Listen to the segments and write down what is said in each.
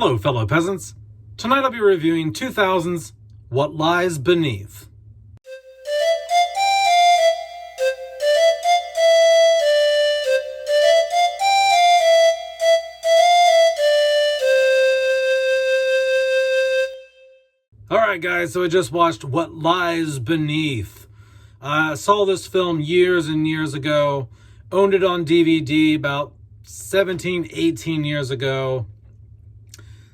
Hello, fellow peasants. Tonight I'll be reviewing 2000's What Lies Beneath. Alright guys, so I just watched What Lies Beneath. I saw this film years and years ago, owned it on DVD about 17, 18 years ago.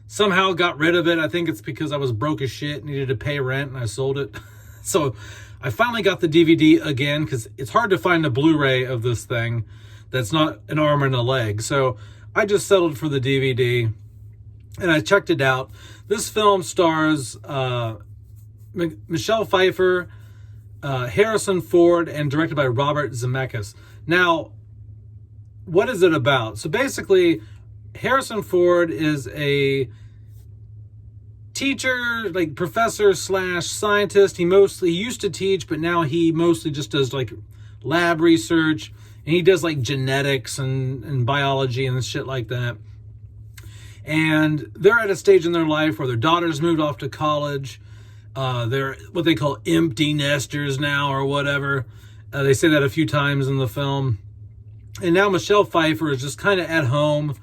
Somehow got rid of it. I think it's because I was broke as shit, needed to pay rent, and I sold it. So I finally got the DVD again because it's hard to find a Blu-ray of this thing that's not an arm and a leg. So I just settled for the DVD and I checked it out. This film stars Michelle Pfeiffer, Harrison Ford, and directed by Robert Zemeckis. Now, what is it about? So basically, Harrison Ford is a teacher, like professor slash scientist. He used to teach, but now he mostly just does like lab research, and he does like genetics and biology and shit like that. And they're at a stage in their life where their daughter's moved off to college. They're what they call empty nesters now or whatever. They say that a few times in the film. And now Michelle Pfeiffer is just kind of at home.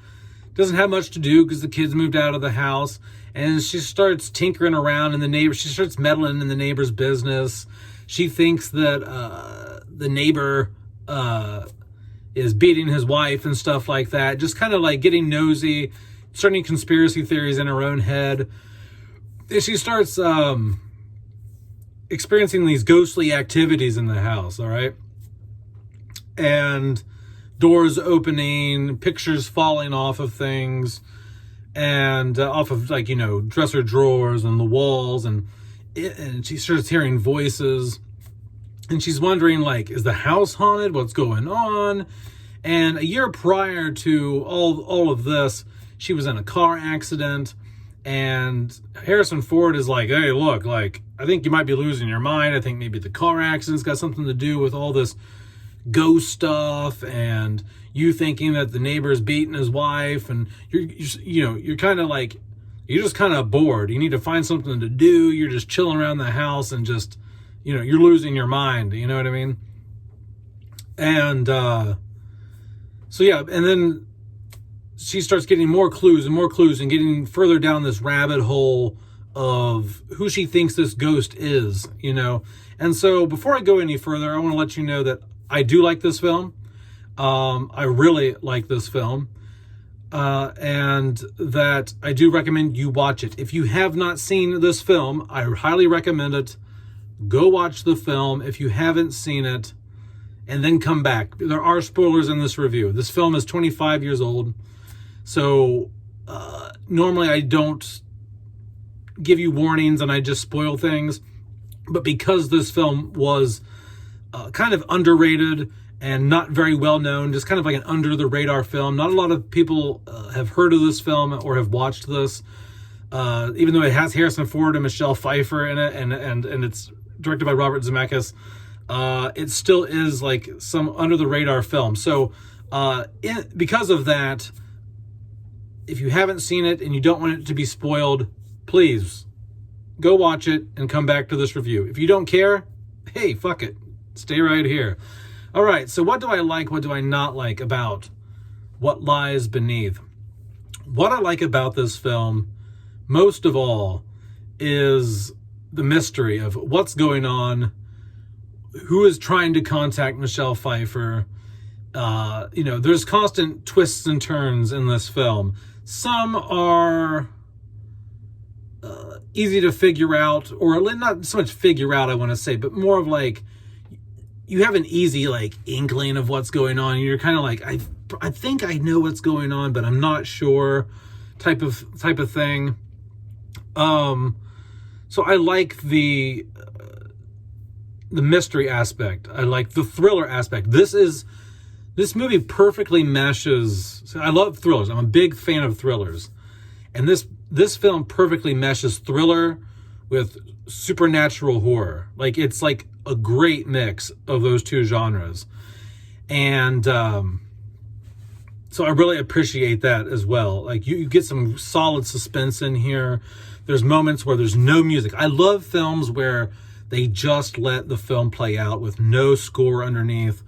Doesn't have much to do because the kids moved out of the house. And she starts tinkering around in the neighbor. She starts meddling in the neighbor's business. She thinks that the neighbor is beating his wife and stuff like that. Just kind of like getting nosy, starting conspiracy theories in her own head. And she starts experiencing these ghostly activities in the house, all right? And doors opening, pictures falling off of things, and off of, like, you know, dresser drawers and the walls, and she starts hearing voices, and she's wondering, like, is the house haunted? What's going on? And a year prior to all of this, she was in a car accident, and Harrison Ford is like, hey, look, like, I think you might be losing your mind. I think maybe the car accident's got something to do with all this ghost stuff, and you thinking that the neighbor's beating his wife, and you're kind of like, you're just kind of bored. You need to find something to do. You're just chilling around the house and just, you know, you're losing your mind. You know what I mean? And so yeah, and then she starts getting more clues and getting further down this rabbit hole of who she thinks this ghost is, you know. And so before I go any further, I want to let you know that I do like this film. I really like this film. And that I do recommend you watch it. If you have not seen this film, I highly recommend it. Go watch the film if you haven't seen it, and then come back. There are spoilers in this review. This film is 25 years old. So normally I don't give you warnings and I just spoil things. But because this film was kind of underrated and not very well known, just kind of like an under the radar film. Not a lot of people have heard of this film or have watched this, even though it has Harrison Ford and Michelle Pfeiffer in it, and it's directed by Robert Zemeckis. It still is like some under the radar film. So because of that, if you haven't seen it and you don't want it to be spoiled, please go watch it and come back to this review. If you don't care, hey, fuck it. Stay right here. All right, so what do I like, what do I not like about What Lies Beneath? What I like about this film, most of all, is the mystery of what's going on, who is trying to contact Michelle Pfeiffer. You know, there's constant twists and turns in this film. Some are easy to figure out, or not so much figure out, I want to say, but more of like, you have an easy like inkling of what's going on. You're kind of like, I think I know what's going on, but I'm not sure, type of thing. So I like the mystery aspect. I like the thriller aspect. This movie perfectly meshes. So I love thrillers. I'm a big fan of thrillers, and this film perfectly meshes thriller with supernatural horror. Like, it's like a great mix of those two genres. And So I really appreciate that as well. Like you get some solid suspense in here. There's moments where there's no music. I love films where they just let the film play out with no score underneath.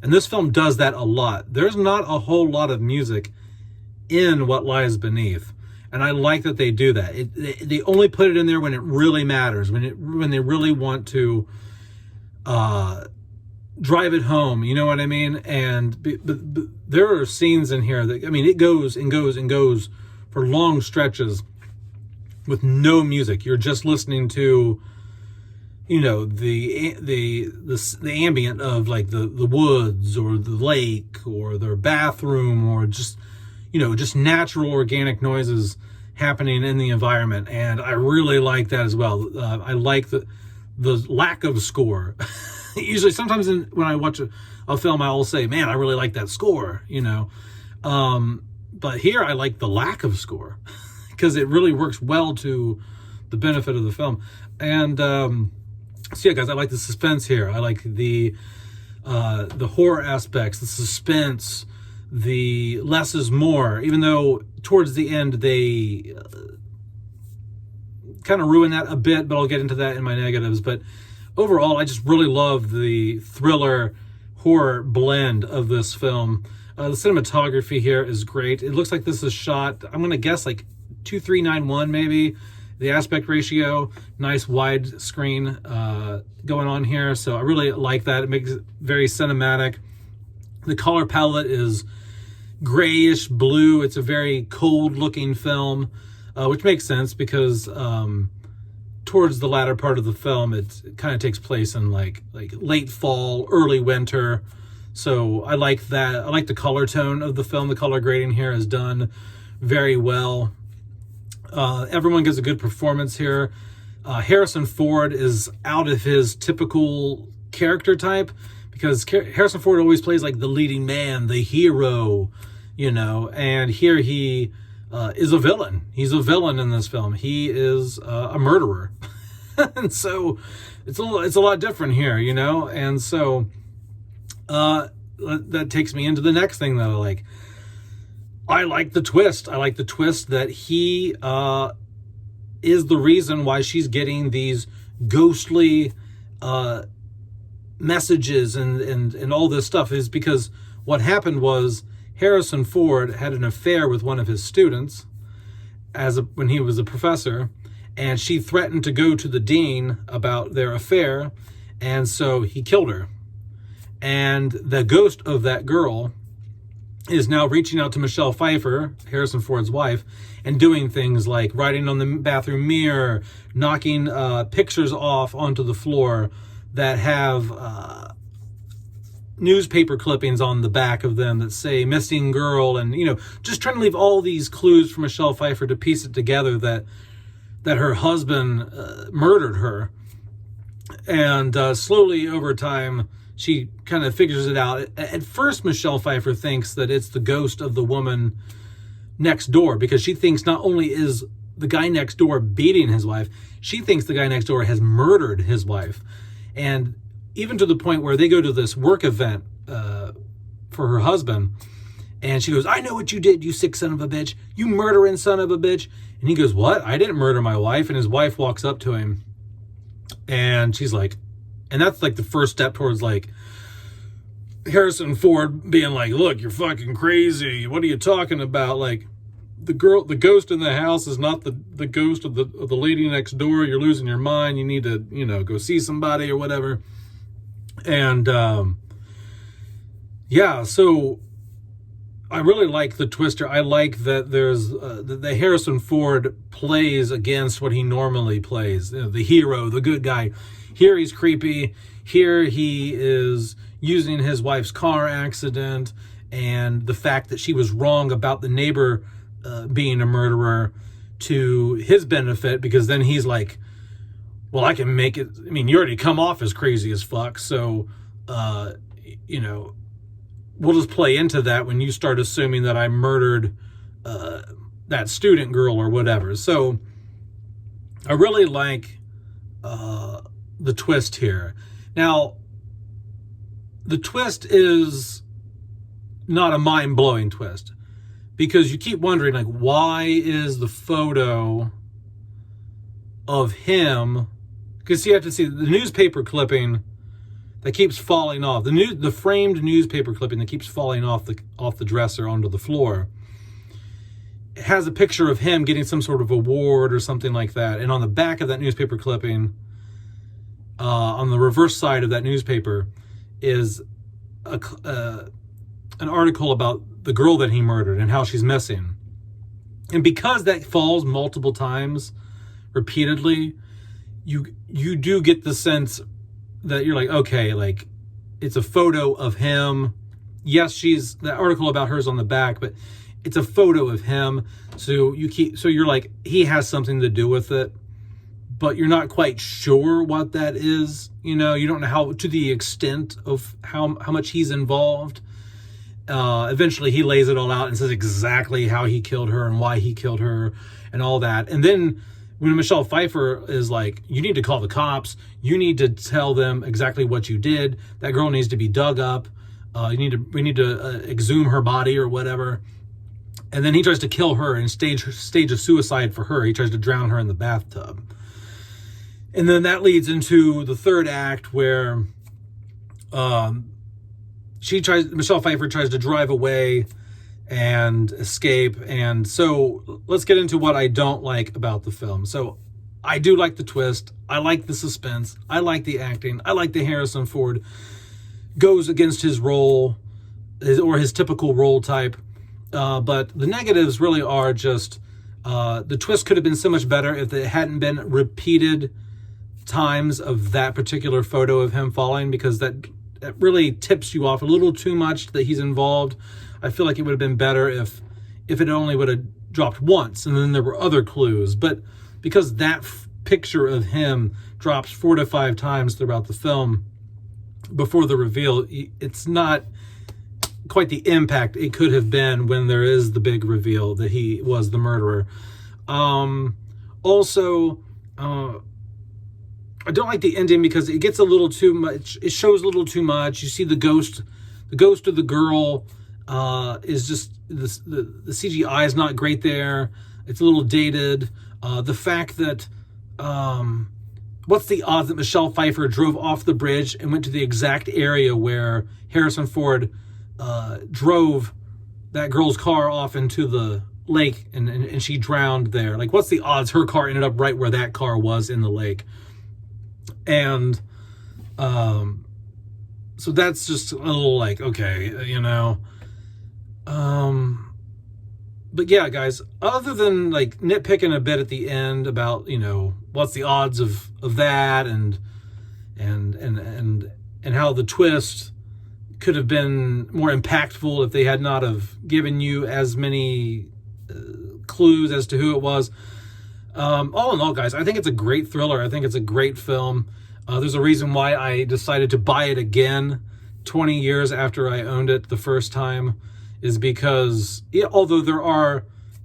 And this film does that a lot. There's not a whole lot of music in What Lies Beneath. And I like that they do that. They only put it in there when it really matters, when they really want to drive it home, you know what I mean? And but there are scenes in here that, I mean, it goes and goes and goes for long stretches with no music. You're just listening to, you know, the ambient of like the woods or the lake or their bathroom, or just, you know, just natural organic noises happening in the environment. And I really like that as well. I like the lack of score. Usually, sometimes when I watch a film, I'll say, man, I really like that score, you know. But here I like the lack of score because it really works well to the benefit of the film. And so yeah, guys, I like the suspense here. I like the horror aspects, the suspense, the less is more, even though towards the end they kind of ruin that a bit, but I'll get into that in my negatives. But overall, I just really love the thriller horror blend of this film. The cinematography here is great. It looks like this is shot, I'm going to guess like 2:3:9:1 maybe. The aspect ratio, nice wide screen going on here. So I really like that. It makes it very cinematic. The color palette is grayish blue. It's a very cold looking film, which makes sense because towards the latter part of the film, it kind of takes place in like late fall, early winter. So I like that. I like the color tone of the film. The color grading here is done very well. Everyone gives a good performance here. Harrison Ford is out of his typical character type because Harrison Ford always plays like the leading man, the hero, you know, and here he is a villain. He's a villain in this film. He is a murderer. And so it's a lot different here, you know? And so that takes me into the next thing that I like. I like the twist. I like the twist that he is the reason why she's getting these ghostly messages and all this stuff, is because what happened was Harrison Ford had an affair with one of his students when he was a professor, and she threatened to go to the dean about their affair, and so he killed her. And the ghost of that girl is now reaching out to Michelle Pfeiffer, Harrison Ford's wife, and doing things like writing on the bathroom mirror, knocking pictures off onto the floor that have newspaper clippings on the back of them that say missing girl, and, you know, just trying to leave all these clues for Michelle Pfeiffer to piece it together that her husband murdered her. And slowly over time, she kind of figures it out. At first, Michelle Pfeiffer thinks that it's the ghost of the woman next door, because she thinks not only is the guy next door beating his wife, she thinks the guy next door has murdered his wife. And even to the point where they go to this work event for her husband, and she goes, "I know what you did, you sick son of a bitch, you murdering son of a bitch." And he goes, "What? I didn't murder my wife." And his wife walks up to him, and she's like, and that's like the first step towards like Harrison Ford being like, "Look, you're fucking crazy. What are you talking about? Like, the ghost in the house is not the ghost of the lady next door. You're losing your mind. You need to, you know, go see somebody or whatever." And yeah, so I really like the twister. I like that there's the Harrison Ford plays against what he normally plays, you know, the hero, the good guy. Here he's creepy. Here he is using his wife's car accident and the fact that she was wrong about the neighbor being a murderer to his benefit, because then he's like, well, I can make it. I mean, you already come off as crazy as fuck, so, you know, we'll just play into that when you start assuming that I murdered that student girl or whatever. So I really like the twist here. Now, the twist is not a mind-blowing twist, because you keep wondering, like, why is the photo of him, because you have to see the newspaper clipping that keeps falling off, the framed newspaper clipping that keeps falling off the dresser onto the floor. It has a picture of him getting some sort of award or something like that, and on the back of that newspaper clipping, on the reverse side of that newspaper, is an article about the girl that he murdered and how she's missing. And because that falls multiple times, repeatedly, you do get the sense that you're like, okay, like, it's a photo of him. Yes, the article about her is on the back, but it's a photo of him. So you're like, he has something to do with it, but you're not quite sure what that is. You don't know how, to the extent of how much he's involved. Eventually he lays it all out and says exactly how he killed her and why he killed her and all that. And then when Michelle Pfeiffer is like, you need to call the cops, you need to tell them exactly what you did, that girl needs to be dug up, we need to exhume her body or whatever. And then he tries to kill her and stage a suicide for her. He tries to drown her in the bathtub. And then that leads into the third act where Michelle Pfeiffer tries to drive away and escape. And so let's get into what I don't like about the film. So I do like the twist. I like the suspense. I like the acting. I like the Harrison Ford goes against his role, or his typical role type. But the negatives really are just, the twist could have been so much better if it hadn't been repeated times of that particular photo of him falling, because that really tips you off a little too much that he's involved. I feel like it would have been better if it only would have dropped once and then there were other clues. But because that picture of him drops 4 to 5 times throughout the film before the reveal, it's not quite the impact it could have been when there is the big reveal that he was the murderer. Also, I don't like the ending because it gets a little too much. It shows a little too much. You see the ghost of the girl is just, the CGI is not great there. It's a little dated. The fact that, what's the odds that Michelle Pfeiffer drove off the bridge and went to the exact area where Harrison Ford drove that girl's car off into the lake and she drowned there? Like, what's the odds her car ended up right where that car was in the lake? And so that's just a little like, okay, but yeah, guys, other than like nitpicking a bit at the end about, what's the odds of that and how the twist could have been more impactful if they had not have given you as many clues as to who it was. All in all, guys, I think it's a great thriller. I think it's a great film. There's a reason why I decided to buy it again 20 years after I owned it the first time, is because although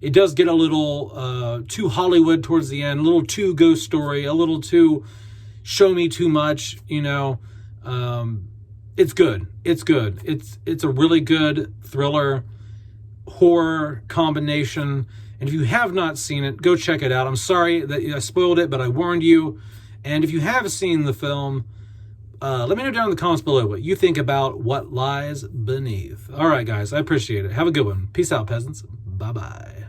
it does get a little too Hollywood towards the end, a little too ghost story, a little too show me too much, it's good. It's good. It's a really good thriller horror combination. And if you have not seen it, go check it out. I'm sorry that I spoiled it, but I warned you. And if you have seen the film, let me know down in the comments below what you think about What Lies Beneath. All right, guys, I appreciate it. Have a good one. Peace out, peasants. Bye-bye.